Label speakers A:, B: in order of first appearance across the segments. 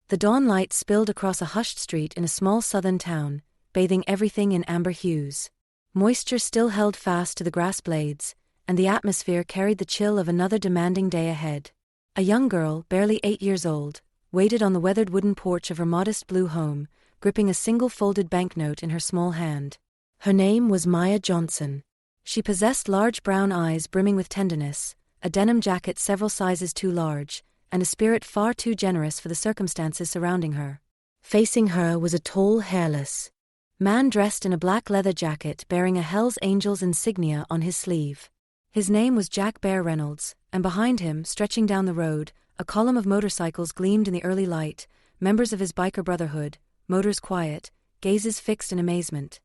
A: The dawn light spilled across a hushed street in a small southern town, bathing everything in amber hues. Moisture still held fast to the grass blades, and the atmosphere carried the chill of another demanding day ahead. A young girl, barely 8 years old, waited on the weathered wooden porch of her modest blue home, gripping a single folded banknote in her small hand. Her name was Maya Johnson. She possessed large brown eyes brimming with tenderness, a denim jacket several sizes too large, and a spirit far too generous for the circumstances surrounding her. Facing her was a tall, hairless man dressed in a black leather jacket bearing a Hell's Angels insignia on his sleeve. His name was Jack Bear Reynolds, and behind him, stretching down the road, a column of motorcycles gleamed in the early light, members of his biker brotherhood, motors quiet, gazes fixed in amazement.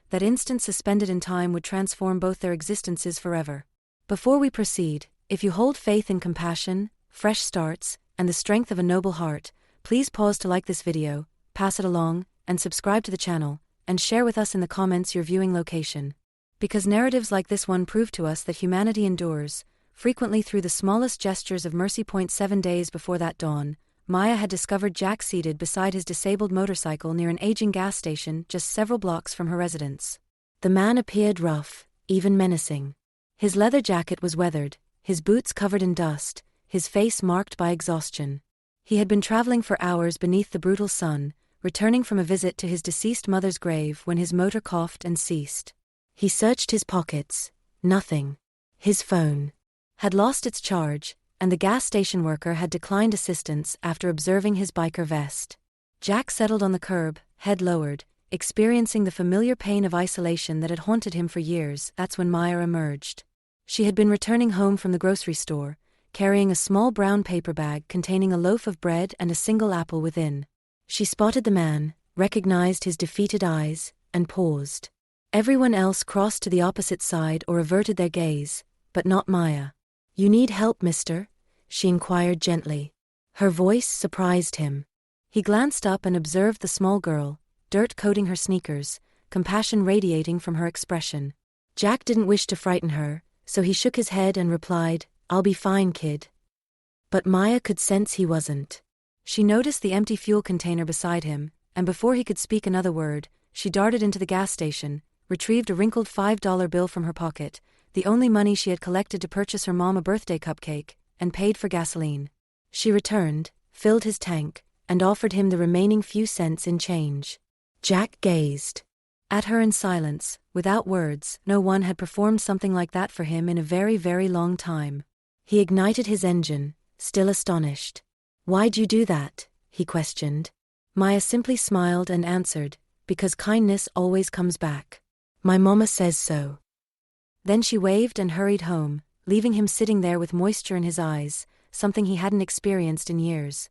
A: That instant suspended in time would transform both their existences forever. Before we proceed, if you hold faith in compassion, fresh starts, and the strength of a noble heart, please pause to like this video, pass it along, and subscribe to the channel, and share with us in the comments your viewing location. Because narratives like this one prove to us that humanity endures, frequently through the smallest gestures of mercy. 7 days before that dawn, Maya had discovered Jack seated beside his disabled motorcycle near an aging gas station just several blocks from her residence. The man appeared rough, even menacing. His leather jacket was weathered, his boots covered in dust, his face marked by exhaustion. He had been traveling for hours beneath the brutal sun, returning from a visit to his deceased mother's grave when his motor coughed and ceased. He searched his pockets. Nothing. His phone had lost its charge, and the gas station worker had declined assistance after observing his biker vest. Jack settled on the curb, head lowered, experiencing the familiar pain of isolation that had haunted him for years. That's when Maya emerged. She had been returning home from the grocery store, carrying a small brown paper bag containing a loaf of bread and a single apple within. She spotted the man, recognized his defeated eyes, and paused. Everyone else crossed to the opposite side or averted their gaze, but not Maya. "You need help, mister?" she inquired gently. Her voice surprised him. He glanced up and observed the small girl, dirt coating her sneakers, compassion radiating from her expression. Jack didn't wish to frighten her, so he shook his head and replied, "I'll be fine, kid." But Maya could sense he wasn't. She noticed the empty fuel container beside him, and before he could speak another word, she darted into the gas station, retrieved a wrinkled $5 bill from her pocket, the only money she had collected to purchase her mom a birthday cupcake, and paid for gasoline. She returned, filled his tank, and offered him the remaining few cents in change. Jack gazed at her in silence, without words. No one had performed something like that for him in a very, very long time. He ignited his engine, still astonished. "Why'd you do that?" he questioned. Maya simply smiled and answered, "Because kindness always comes back. My mama says so." Then she waved and hurried home, leaving him sitting there with moisture in his eyes, something he hadn't experienced in years.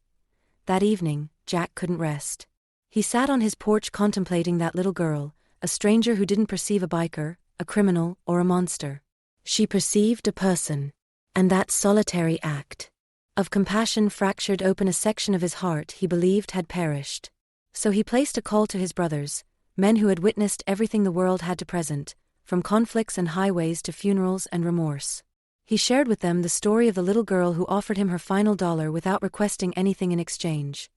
A: That evening, Jack couldn't rest. He sat on his porch contemplating that little girl, a stranger who didn't perceive a biker, a criminal, or a monster. She perceived a person. And that solitary act of compassion fractured open a section of his heart he believed had perished. So he placed a call to his brothers, men who had witnessed everything the world had to present, from conflicts and highways to funerals and remorse. He shared with them the story of the little girl who offered him her final dollar without requesting anything in exchange.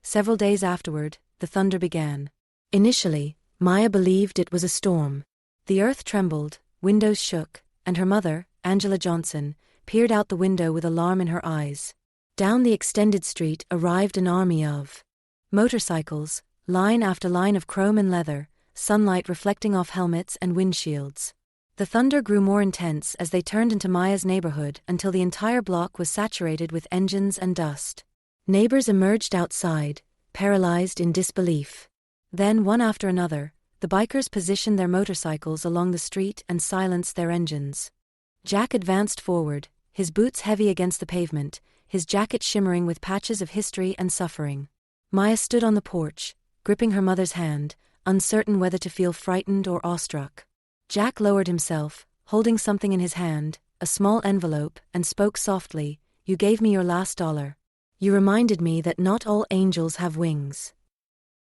A: Several days afterward, the thunder began. Initially, Maya believed it was a storm. The earth trembled, windows shook, and her mother, Angela Johnson, peered out the window with alarm in her eyes. Down the extended street arrived an army of motorcycles, line after line of chrome and leather, sunlight reflecting off helmets and windshields. The thunder grew more intense as they turned into Maya's neighborhood until the entire block was saturated with engines and dust. Neighbors emerged outside, paralyzed in disbelief. Then, one after another, the bikers positioned their motorcycles along the street and silenced their engines. Jack advanced forward, his boots heavy against the pavement, his jacket shimmering with patches of history and suffering. Maya stood on the porch, gripping her mother's hand, uncertain whether to feel frightened or awestruck. Jack lowered himself, holding something in his hand, a small envelope, and spoke softly, "You gave me your last dollar. You reminded me that not all angels have wings."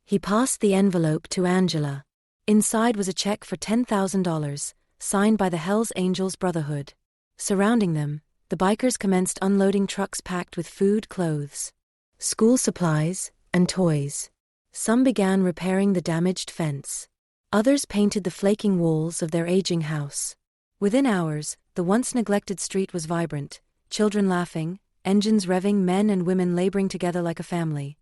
A: He passed the envelope to Angela. Inside was a check for $10,000, signed by the Hells Angels Brotherhood. Surrounding them, the bikers commenced unloading trucks packed with food, clothes, school supplies, and toys. Some began repairing the damaged fence. Others painted the flaking walls of their aging house. Within hours, the once neglected street was vibrant, children laughing, engines revving, men and women laboring together like a family.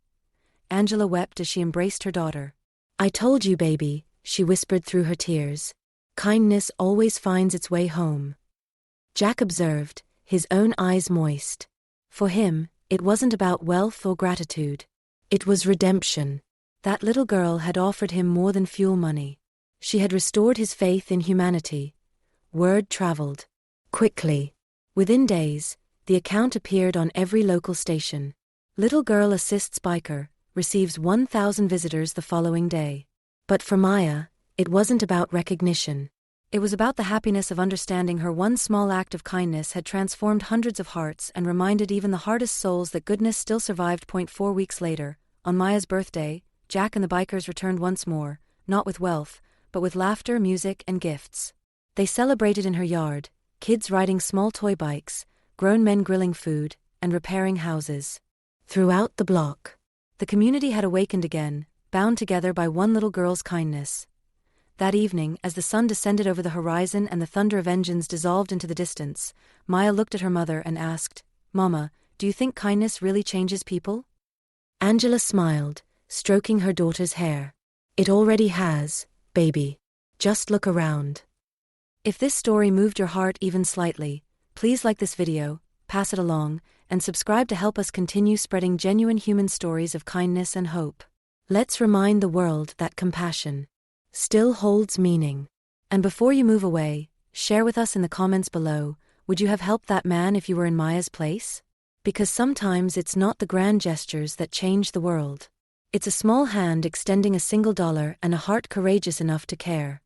A: Angela wept as she embraced her daughter. "I told you, baby," she whispered through her tears. "Kindness always finds its way home." Jack observed, his own eyes moist. For him, it wasn't about wealth or gratitude. It was redemption. That little girl had offered him more than fuel money. She had restored his faith in humanity. Word traveled quickly. Within days, the account appeared on every local station. Little girl assists biker, receives 1,000 visitors the following day. But for Maya, it wasn't about recognition. It was about the happiness of understanding her one small act of kindness had transformed hundreds of hearts and reminded even the hardest souls that goodness still survived. 4 weeks later, on Maya's birthday, Jack and the bikers returned once more, not with wealth, but with laughter, music, and gifts. They celebrated in her yard, kids riding small toy bikes, grown men grilling food, and repairing houses. Throughout the block, the community had awakened again, bound together by one little girl's kindness. That evening, as the sun descended over the horizon and the thunder of engines dissolved into the distance, Maya looked at her mother and asked, "Mama, do you think kindness really changes people?" Angela smiled, stroking her daughter's hair. "It already has, baby. Just look around." If this story moved your heart even slightly, please like this video, pass it along, and subscribe to help us continue spreading genuine human stories of kindness and hope. Let's remind the world that compassion still holds meaning. And before you move away, share with us in the comments below, would you have helped that man if you were in Maya's place? Because sometimes it's not the grand gestures that change the world. It's a small hand extending a single dollar and a heart courageous enough to care.